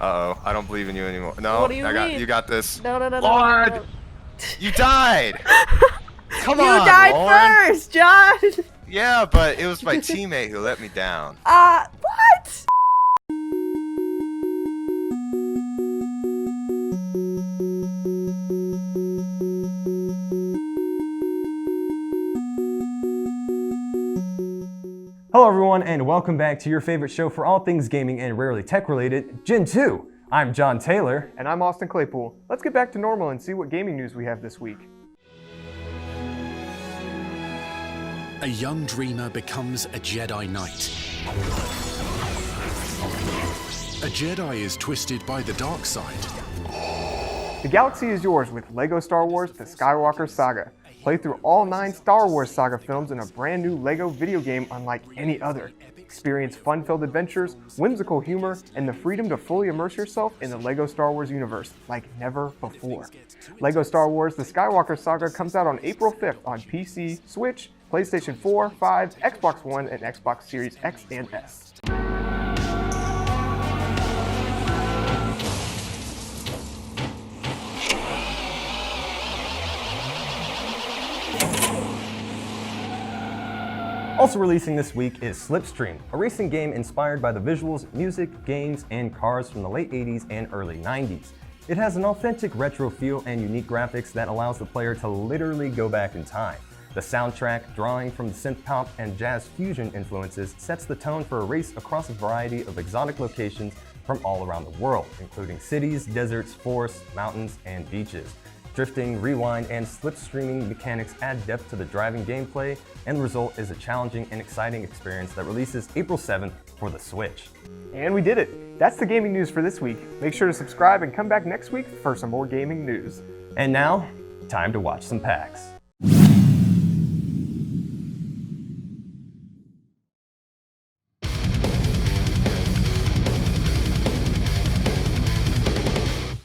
Uh-oh, I don't believe in you anymore. No, What do you mean? you got this. No. Lord! No. You died! Come You on, died Lauren! first, John! Yeah, but it was my teammate who let me down. What? Hello everyone, and welcome back to your favorite show for all things gaming and rarely tech related, Gentoo. I'm John Taylor. And I'm Austin Claypool. Let's get back to normal and see what gaming news we have this week. A young dreamer becomes a Jedi Knight. A Jedi is twisted by the dark side. The galaxy is yours with LEGO Star Wars The Skywalker Saga. Play through all 9 Star Wars Saga films in a brand new LEGO video game unlike any other. Experience fun-filled adventures, whimsical humor, and the freedom to fully immerse yourself in the LEGO Star Wars universe like never before. LEGO Star Wars The Skywalker Saga comes out on April 5th on PC, Switch, PlayStation 4, 5, Xbox One, and Xbox Series X and S. Also releasing this week is Slipstream, a racing game inspired by the visuals, music, games, and cars from the late 80s and early 90s. It has an authentic retro feel and unique graphics that allows the player to literally go back in time. The soundtrack, drawing from the synth pop and jazz fusion influences, sets the tone for a race across a variety of exotic locations from all around the world, including cities, deserts, forests, mountains, and beaches. Drifting, rewind, and slipstreaming mechanics add depth to the driving gameplay, and the result is a challenging and exciting experience that releases April 7th for the Switch. And we did it! That's the gaming news for this week. Make sure to subscribe and come back next week for some more gaming news. And now, time to watch some packs.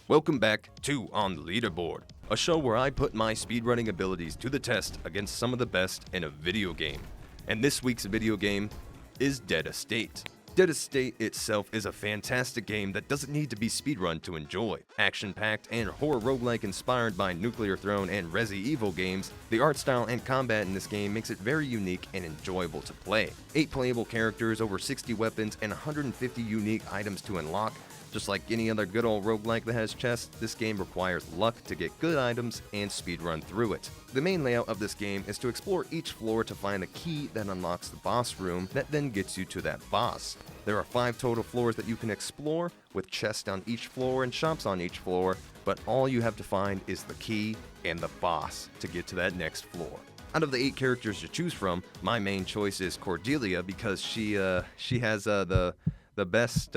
Welcome back to On the Leaderboard, a show where I put my speedrunning abilities to the test against some of the best in a video game. And this week's video game is Dead Estate. Dead Estate itself is a fantastic game that doesn't need to be speedrun to enjoy. Action-packed and horror roguelike inspired by Nuclear Throne and Resi Evil games, the art style and combat in this game makes it very unique and enjoyable to play. 8 playable characters, over 60 weapons, and 150 unique items to unlock. Just like any other good old roguelike that has chests, this game requires luck to get good items and speedrun through it. The main layout of this game is to explore each floor to find a key that unlocks the boss room that then gets you to that boss. There are 5 total floors that you can explore, with chests on each floor and shops on each floor, but all you have to find is the key and the boss to get to that next floor. Out of the 8 characters to choose from, my main choice is Cordelia because she has the best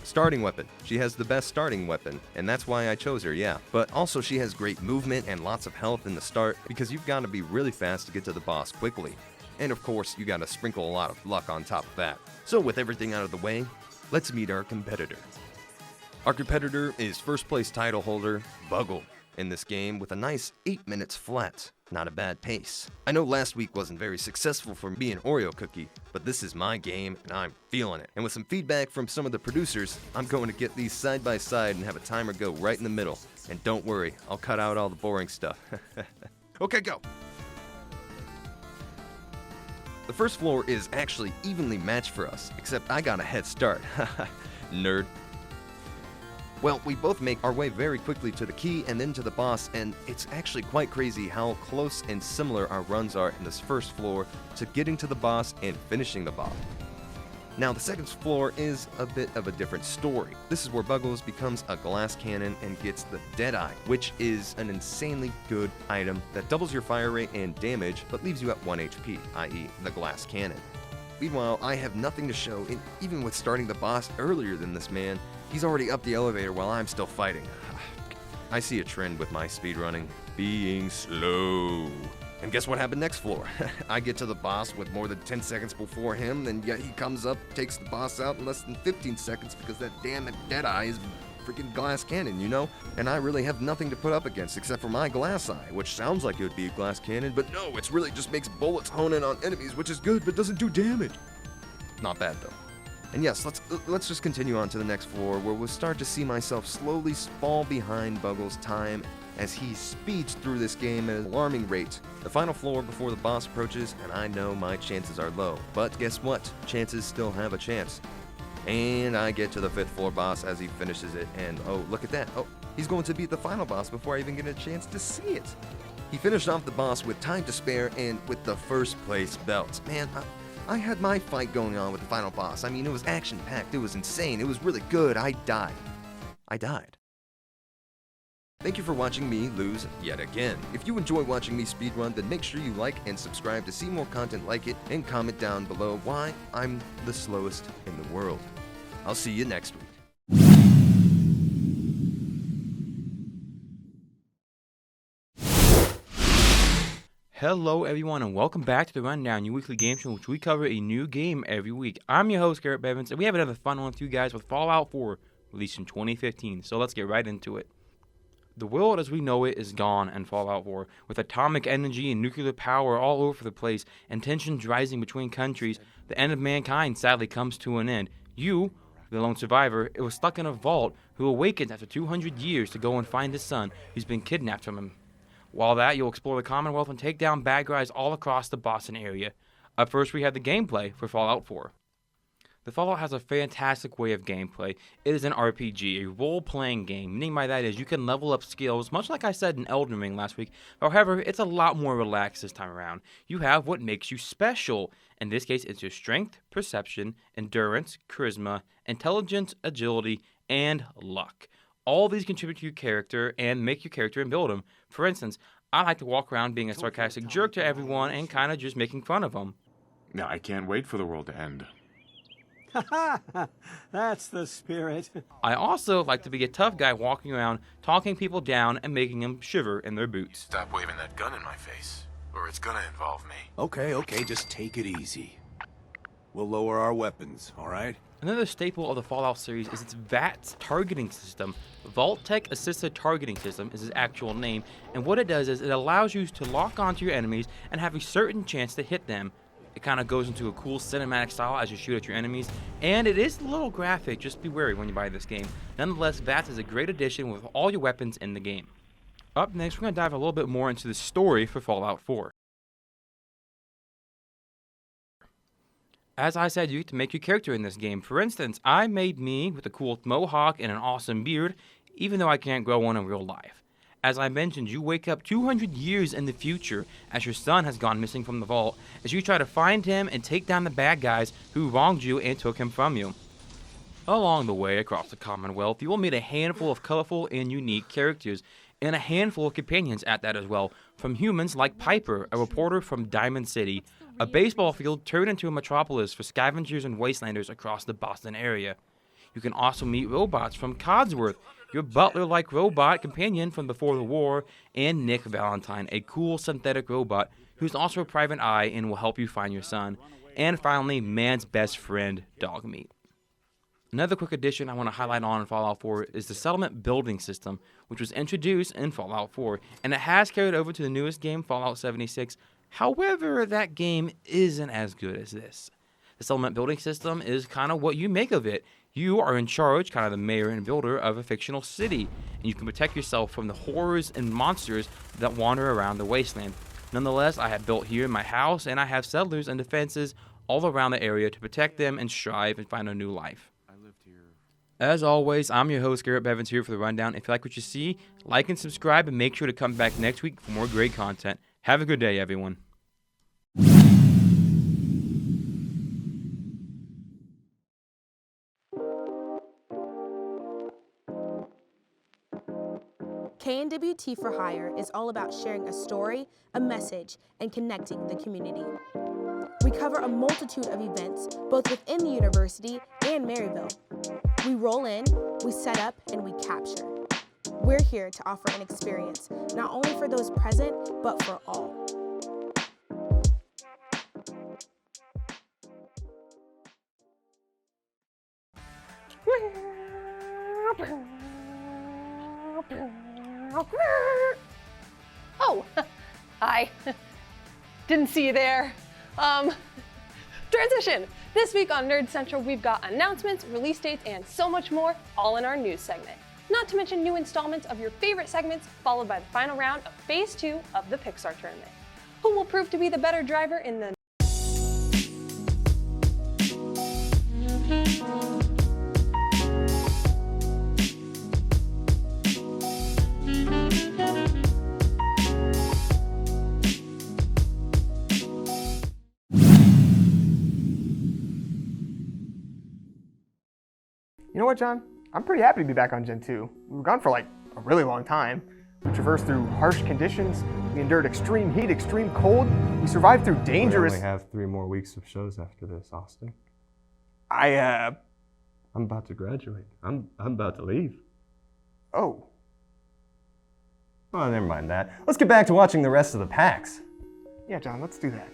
starting weapon. She has the best starting weapon, and that's why I chose her, yeah. But also she has great movement and lots of health in the start because you've got to be really fast to get to the boss quickly. And of course, you got to sprinkle a lot of luck on top of that. So with everything out of the way, let's meet our competitor. Our competitor is first place title holder, Buggle, in this game with a nice 8 minutes flat. Not a bad pace. I know last week wasn't very successful for me and Oreo Cookie, but this is my game and I'm feeling it. And with some feedback from some of the producers, I'm going to get these side by side and have a timer go right in the middle. And don't worry, I'll cut out all the boring stuff. Okay, go! The first floor is actually evenly matched for us, except I got a head start. Nerd. Well, we both make our way very quickly to the key and then to the boss, and it's actually quite crazy how close and similar our runs are in this first floor to getting to the boss and finishing the boss. Now, the second floor is a bit of a different story. This is where Buggles becomes a glass cannon and gets the Deadeye, which is an insanely good item that doubles your fire rate and damage, but leaves you at 1 HP, i.e. the glass cannon. Meanwhile, I have nothing to show, and even with starting the boss earlier than this man, he's already up the elevator while I'm still fighting. I see a trend with my speedrunning, being slow. And guess what happened next floor? I get to the boss with more than 10 seconds before him, and yet he comes up, takes the boss out in less than 15 seconds because that damn Deadeye is freaking glass cannon, you know? And I really have nothing to put up against except for my glass eye, which sounds like it would be a glass cannon, but no, it really just makes bullets hone in on enemies, which is good, but doesn't do damage. Not bad, though. And yes, let's just continue on to the next floor, where we'll start to see myself slowly fall behind Buggle's time as he speeds through this game at an alarming rate. The final floor before the boss approaches, and I know my chances are low. But guess what? Chances still have a chance. And I get to the 5th floor boss as he finishes it, and oh, look at that. Oh, he's going to beat the final boss before I even get a chance to see it. He finished off the boss with time to spare and with the first place belt. Man, I had my fight going on with the final boss. I mean, it was action-packed, it was insane, it was really good. I died. Thank you for watching me lose yet again. If you enjoy watching me speedrun, then make sure you like and subscribe to see more content like it, and comment down below why I'm the slowest in the world. I'll see you next week. Hello everyone and welcome back to The Rundown, your weekly game show in which we cover a new game every week. I'm your host, Garrett Bevans, and we have another fun one with you guys with Fallout 4, released in 2015, so let's get right into it. The world as we know it is gone in Fallout 4, with atomic energy and nuclear power all over the place, and tensions rising between countries. The end of mankind sadly comes to an end. You, the lone survivor, was stuck in a vault who awakens after 200 years to go and find his son, who's been kidnapped from him. While that, you'll explore the Commonwealth and take down bad guys all across the Boston area. Up first, we have the gameplay for Fallout 4. The Fallout has a fantastic way of gameplay. It is an RPG, a role-playing game, meaning by that is you can level up skills, much like I said in Elden Ring last week. However, it's a lot more relaxed this time around. You have what makes you special. In this case, it's your strength, perception, endurance, charisma, intelligence, agility, and luck. All these contribute to your character and make your character and build them. For instance, I like to walk around being a sarcastic jerk to everyone and kind of just making fun of them. Now, I can't wait for the world to end. That's the spirit. I also like to be a tough guy walking around, talking people down and making them shiver in their boots. Stop waving that gun in my face, or it's gonna involve me. Okay, just take it easy. We'll lower our weapons, all right? Another staple of the Fallout series is its VATS targeting system. Vault-Tec Assisted Targeting System is its actual name, and what it does is it allows you to lock onto your enemies and have a certain chance to hit them. It kind of goes into a cool cinematic style as you shoot at your enemies, and it is a little graphic, just be wary when you buy this game. Nonetheless, VATS is a great addition with all your weapons in the game. Up next, we're going to dive a little bit more into the story for Fallout 4. As I said, you get to make your character in this game. For instance, I made me with a cool mohawk and an awesome beard, even though I can't grow one in real life. As I mentioned, you wake up 200 years in the future as your son has gone missing from the vault, as you try to find him and take down the bad guys who wronged you and took him from you. Along the way across the Commonwealth, you will meet a handful of colorful and unique characters, and a handful of companions at that as well, from humans like Piper, a reporter from Diamond City, a baseball field turned into a metropolis for scavengers and wastelanders across the Boston area. You can also meet robots from Codsworth, your butler-like robot companion from before the war, and Nick Valentine, a cool synthetic robot who's also a private eye and will help you find your son. And finally, man's best friend, Dogmeat. Another quick addition I want to highlight on in Fallout 4 is the settlement building system, which was introduced in Fallout 4, and it has carried over to the newest game, Fallout 76. However, that game isn't as good as this. The settlement building system is kind of what you make of it. You are in charge, kind of the mayor and builder of a fictional city, and you can protect yourself from the horrors and monsters that wander around the wasteland. Nonetheless, I have built here in my house, and I have settlers and defenses all around the area to protect them and strive and find a new life. As always, I'm your host, Garrett Bevans, here for The Rundown. If you like what you see, like and subscribe, and make sure to come back next week for more great content. Have a good day, everyone. KNWT for Hire is all about sharing a story, a message, and connecting the community. We cover a multitude of events, both within the university and Maryville. We roll in, we set up, and we capture. We're here to offer an experience, not only for those present, but for all. Oh, hi. Didn't see you there. Transition! This week on Nerd Central, we've got announcements, release dates, and so much more, all in our news segment. Not to mention new installments of your favorite segments, followed by the final round of Phase 2 of the Pixar Tournament. Who will prove to be the better driver in the You know what, John? I'm pretty happy to be back on Gentoo. We were gone for like a really long time. We traversed through harsh conditions. We endured extreme heat, extreme cold. We survived through dangerous... We only have 3 more weeks of shows after this, Austin. I'm about to graduate. I'm about to leave. Oh. Oh, never mind that. Let's get back to watching the rest of the packs. Yeah, John, let's do that.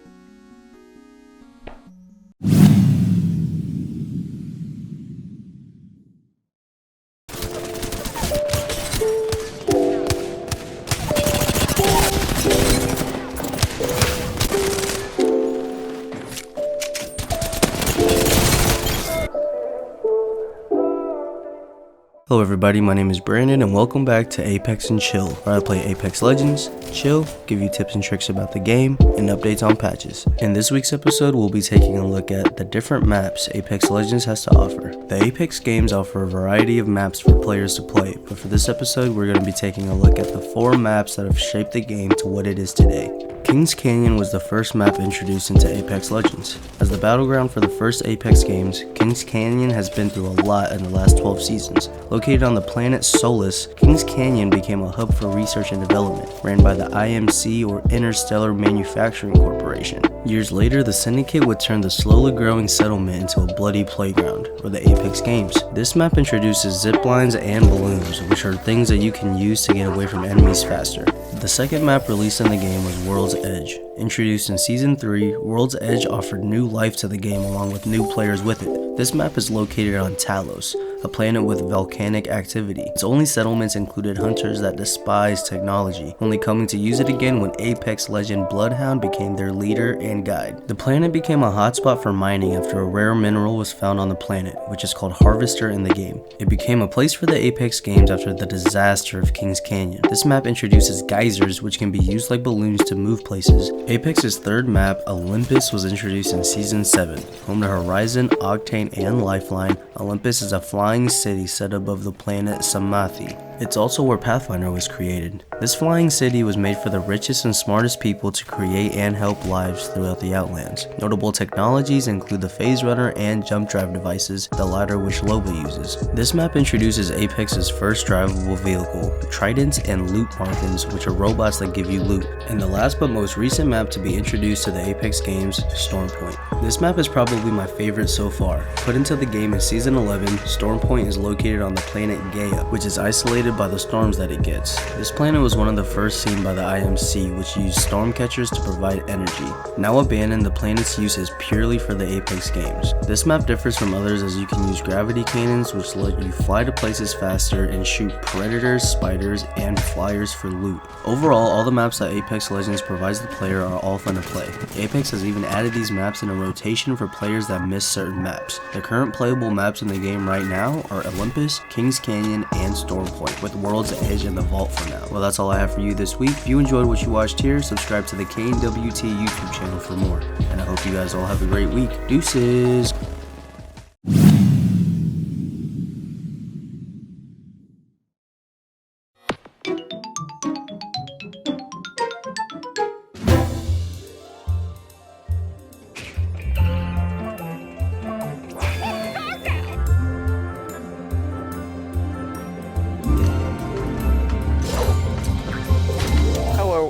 Hello everybody, my name is Brandon and welcome back to Apex and Chill, where I play Apex Legends, chill, give you tips and tricks about the game, and updates on patches. In this week's episode, we'll be taking a look at the different maps Apex Legends has to offer. The Apex games offer a variety of maps for players to play, but for this episode, we're going to be taking a look at the 4 maps that have shaped the game to what it is today. Kings Canyon was the first map introduced into Apex Legends. As the battleground for the first Apex games, Kings Canyon has been through a lot in the last 12 seasons. Located on the planet Solus, Kings Canyon became a hub for research and development, ran by the IMC or Interstellar Manufacturing Corporation. Years later, the Syndicate would turn the slowly growing settlement into a bloody playground, or the Apex games. This map introduces zip lines and balloons, which are things that you can use to get away from enemies faster. The second map released in the game was World's Edge. Introduced in Season 3, World's Edge offered new life to the game along with new players with it. This map is located on Talos, a planet with volcanic activity. Its only settlements included hunters that despised technology, only coming to use it again when Apex legend Bloodhound became their leader and guide. The planet became a hotspot for mining after a rare mineral was found on the planet, which is called Harvester in the game. It became a place for the Apex games after the disaster of Kings Canyon. This map introduces geysers, which can be used like balloons to move places. Apex's third map, Olympus, was introduced in Season 7. Home to Horizon, Octane, and Lifeline, Olympus is a flying city set above the planet Samathi. It's also where Pathfinder was created. This flying city was made for the richest and smartest people to create and help lives throughout the Outlands. Notable technologies include the Phase Runner and jump drive devices, the latter which Loba uses. This map introduces Apex's first drivable vehicle, Tridents and Loot Markins, which are robots that give you loot. And the last but most recent map to be introduced to the Apex games, Stormpoint. This map is probably my favorite so far. Put into the game in Season 11, Stormpoint is located on the planet Gaia, which is isolated by the storms that it gets. This planet was one of the first seen by the IMC, which used storm catchers to provide energy. Now abandoned, the planet's use is purely for the Apex games. This map differs from others as you can use gravity cannons, which let you fly to places faster and shoot predators, spiders, and flyers for loot. Overall, all the maps that Apex Legends provides the player are all fun to play. Apex has even added these maps in a rotation for players that miss certain maps. The current playable maps in the game right now are Olympus, Kings Canyon, and Stormpoint, with World's Edge and the Vault for now. Well, that's all I have for you this week. If you enjoyed what you watched here, subscribe to the KNWT YouTube channel for more. And I hope you guys all have a great week. Deuces!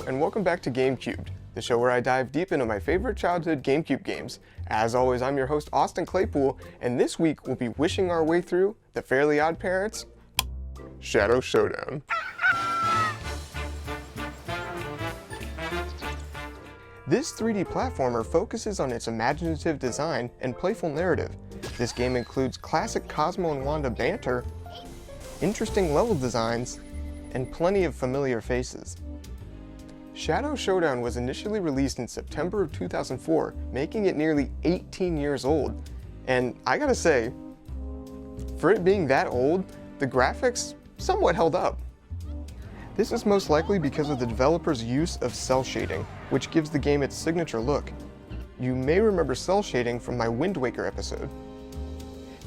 And welcome back to Gamecubed, the show where I dive deep into my favorite childhood GameCube games. As always, I'm your host, Austin Claypool, and this week we'll be wishing our way through the Fairly Odd Parents' Shadow Showdown. This 3D platformer focuses on its imaginative design and playful narrative. This game includes classic Cosmo and Wanda banter, interesting level designs, and plenty of familiar faces. Shadow Showdown was initially released in September of 2004, making it nearly 18 years old. And I gotta say, for it being that old, the graphics somewhat held up. This is most likely because of the developer's use of cell shading, which gives the game its signature look. You may remember cell shading from my Wind Waker episode.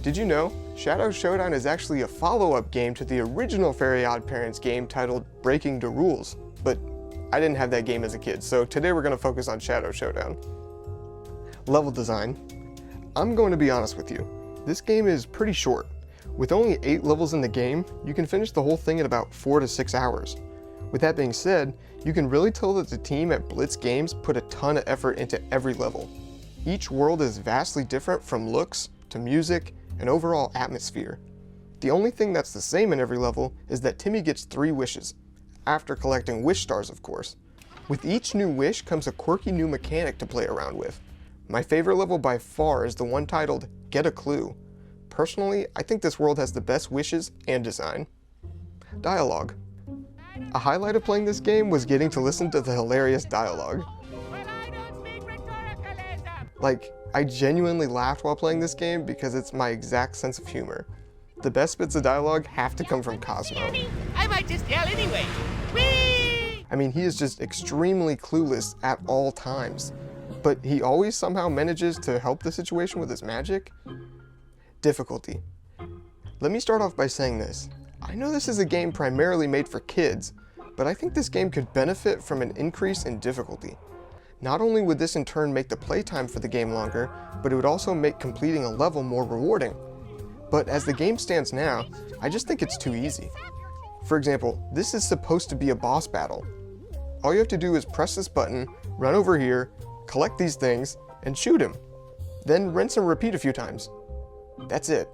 Did you know Shadow Showdown is actually a follow-up game to the original Very Odd Parents game titled Breaking the Rules? But I didn't have that game as a kid, so today we're going to focus on Shadow Showdown. Level design. I'm going to be honest with you. This game is pretty short. With only 8 levels in the game, you can finish the whole thing in about 4 to 6 hours. With that being said, you can really tell that the team at Blitz Games put a ton of effort into every level. Each world is vastly different from looks to music and overall atmosphere. The only thing that's the same in every level is that Timmy gets 3 wishes, after collecting wish stars of course. With each new wish comes a quirky new mechanic to play around with. My favorite level by far is the one titled Get a Clue. Personally, I think this world has the best wishes and design. Dialogue. A highlight of playing this game was getting to listen to the hilarious dialogue. Like, I genuinely laughed while playing this game because it's my exact sense of humor. The best bits of dialogue have to come from Cosmo. I might just yell anyway. Whee! I mean, he is just extremely clueless at all times, but he always somehow manages to help the situation with his magic. Difficulty. Let me start off by saying this. I know this is a game primarily made for kids, but I think this game could benefit from an increase in difficulty. Not only would this in turn make the playtime for the game longer, but it would also make completing a level more rewarding. But as the game stands now, I just think it's too easy. For example, this is supposed to be a boss battle. All you have to do is press this button, run over here, collect these things, and shoot him. Then rinse and repeat a few times. That's it.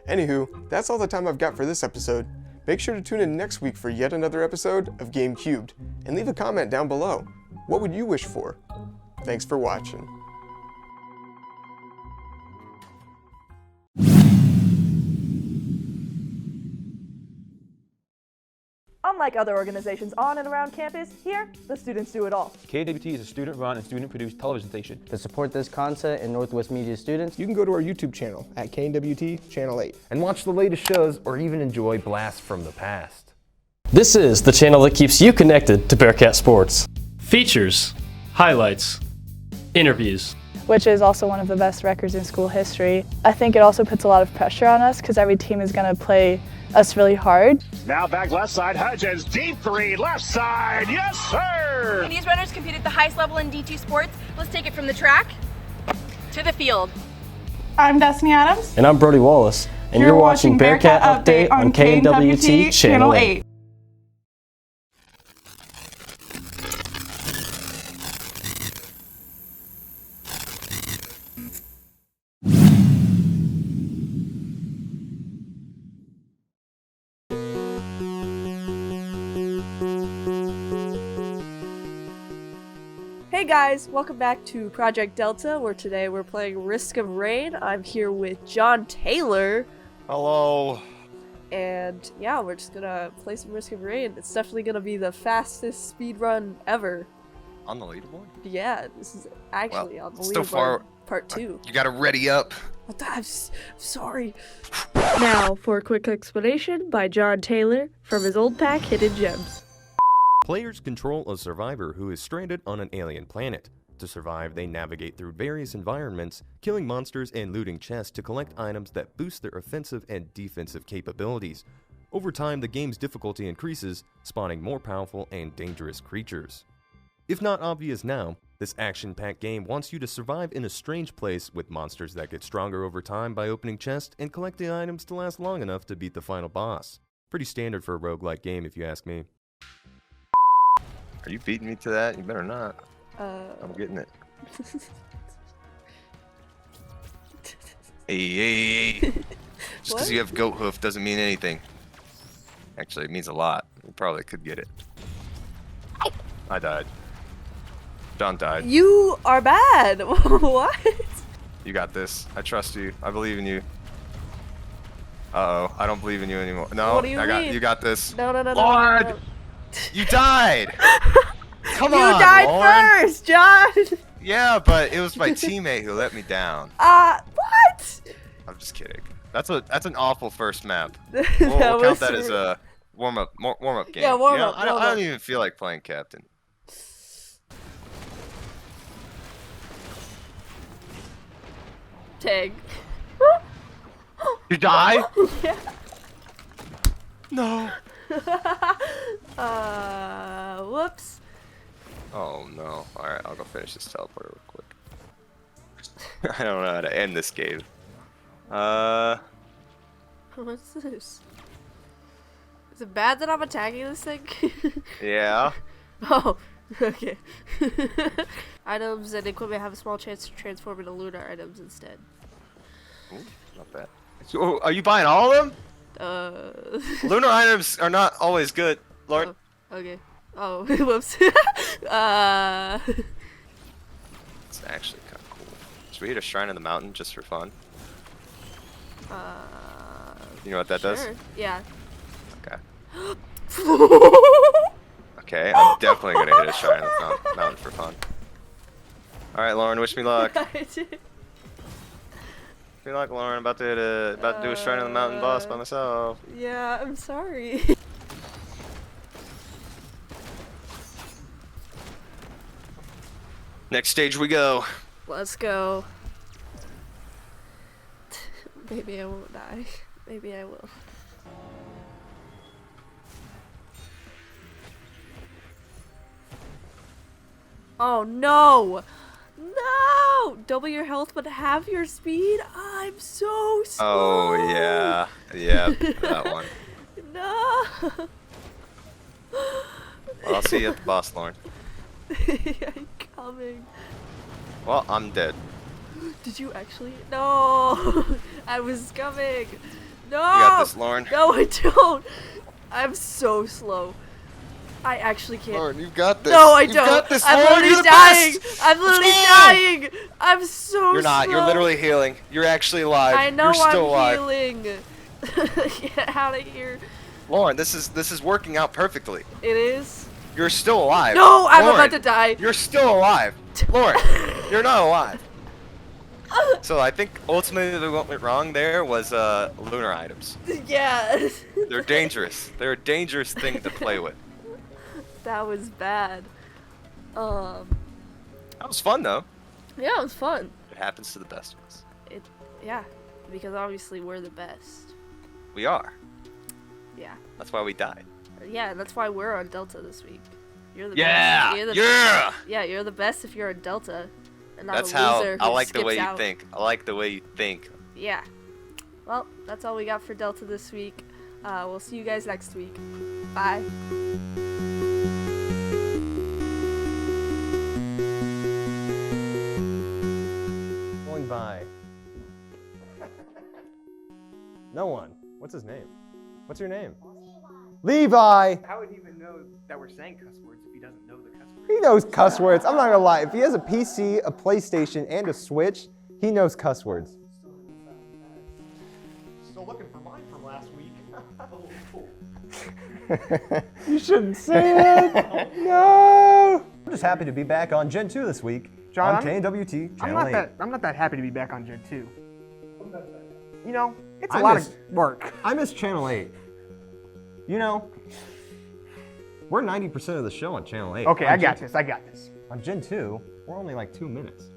Anywho, that's all the time I've got for this episode. Make sure to tune in next week for yet another episode of Gamecubed, and leave a comment down below. What would you wish for? Thanks for watching. Unlike other organizations on and around campus, here, the students do it all. KNWT is a student-run and student-produced television station. To support this content and Northwest Media students, You can go to our YouTube channel at KNWT Channel 8. And watch the latest shows or even enjoy blasts from the past. This is the channel that keeps you connected to Bearcat Sports. Features, highlights, interviews. Which is also one of the best records in school history. I think it also puts a lot of pressure on us because every team is going to play us really hard. Now back left side, Hudgens, deep three, left side, yes sir! And these runners compete at the highest level in D2 sports. Let's take it from the track to the field. I'm Destiny Adams. And I'm Brody Wallace. And you're watching Bearcat Update on KNWT Channel 8. Hey guys, welcome back to Project Delta, where today we're playing Risk of Rain. I'm here with John Taylor. Hello. And yeah, we're just gonna play some Risk of Rain. It's definitely gonna be the fastest speedrun ever. On the leaderboard? Yeah, this is actually on the still leaderboard part 2. You gotta ready up. I'm sorry. Now, for a quick explanation by John Taylor from his old pack, Hidden Gems. Players control a survivor who is stranded on an alien planet. To survive, they navigate through various environments, killing monsters and looting chests to collect items that boost their offensive and defensive capabilities. Over time, the game's difficulty increases, spawning more powerful and dangerous creatures. If not obvious now, this action-packed game wants you to survive in a strange place with monsters that get stronger over time by opening chests and collecting items to last long enough to beat the final boss. Pretty standard for a roguelike game if you ask me. Are you beating me to that? You better not. I'm getting it. Hey. Just because you have goat hoof doesn't mean anything. Actually, it means a lot. You probably could get it. I died. John died. You are bad. What? You got this. I trust you. I believe in you. Uh-oh. I don't believe in you anymore. No, what do you mean? You got this. No. Lord! You died! Come you on, died Lauren. first, John. Yeah, but it was my teammate who let me down. What? I'm just kidding. That's an awful first map. That We'll count was that as a warm-up game. Yeah, warm up. I don't even feel like playing captain. Tag. You die? Yeah. No. Whoops. Oh no. Alright, I'll go finish this teleporter real quick. I don't know how to end this game. What's this? Is it bad that I'm attacking this thing? Yeah. Oh, okay. Items and equipment have a small chance to transform into lunar items instead. Ooh, not bad. So, are you buying all of them? Lunar items are not always good, Lord. Oh, okay. Oh, whoops. It's actually kind of cool. Should we hit a shrine in the mountain just for fun? You know what that does? Yeah. Okay. Okay, I'm definitely gonna hit a shrine in the mountain for fun. All right, Lauren, wish me luck. Wish me luck, Lauren. About to do a shrine in the mountain boss by myself. Yeah, I'm sorry. Next stage we go. Let's go. Maybe I won't die. Maybe I will. Oh no! No! Double your health but half your speed? I'm so slow! Oh yeah. Yeah, that one. No! Well, I'll see you at the boss, Lauren. I'm coming. Well, I'm dead. Did you actually? No! I was coming! No! You got this, Lauren. No, I don't! I'm so slow. I actually can't. Lauren, you've got this. No, I You've don't. got this, I'm Lauren. literally You're the dying. best. I'm literally Let's go. dying. I'm so You're not. slow. You're literally healing. You're actually alive. I know You're still I'm alive. healing. Get out of here. Lauren, this is working out perfectly. It is. You're still alive. No, I'm Lauren, about to die. You're still alive. Lauren, you're not alive. So I think ultimately what went wrong there was lunar items. Yeah. They're dangerous. They're a dangerous thing to play with. That was bad. That was fun though. Yeah, it was fun. It happens to the best of us. Yeah, because obviously we're the best. We are. Yeah. That's why we died. Yeah, that's why we're on Delta this week. You're the Yeah, best. You're the yeah. Yeah, you're the best if you're on Delta, and not That's a how loser I who like the way skips you out. think. I like the way you think. Yeah. Well, that's all we got for Delta this week. We'll see you guys next week. Bye. Going by. No one. What's his name? What's your name? Levi! How would he even know that we're saying cuss words if he doesn't know the cuss words? He knows cuss words. I'm not gonna lie. If he has a PC, a PlayStation, and a Switch, he knows cuss words. Still looking for mine from last week. You shouldn't say that. No. I'm just happy to be back on Gentoo this week. John, on KNWT Channel 8. I'm not that happy to be back on Gentoo. You know, it's a lot of work. I miss Channel 8. You know, we're 90% of the show on Channel 8. Okay, I got this. On Gentoo, we're only like 2 minutes.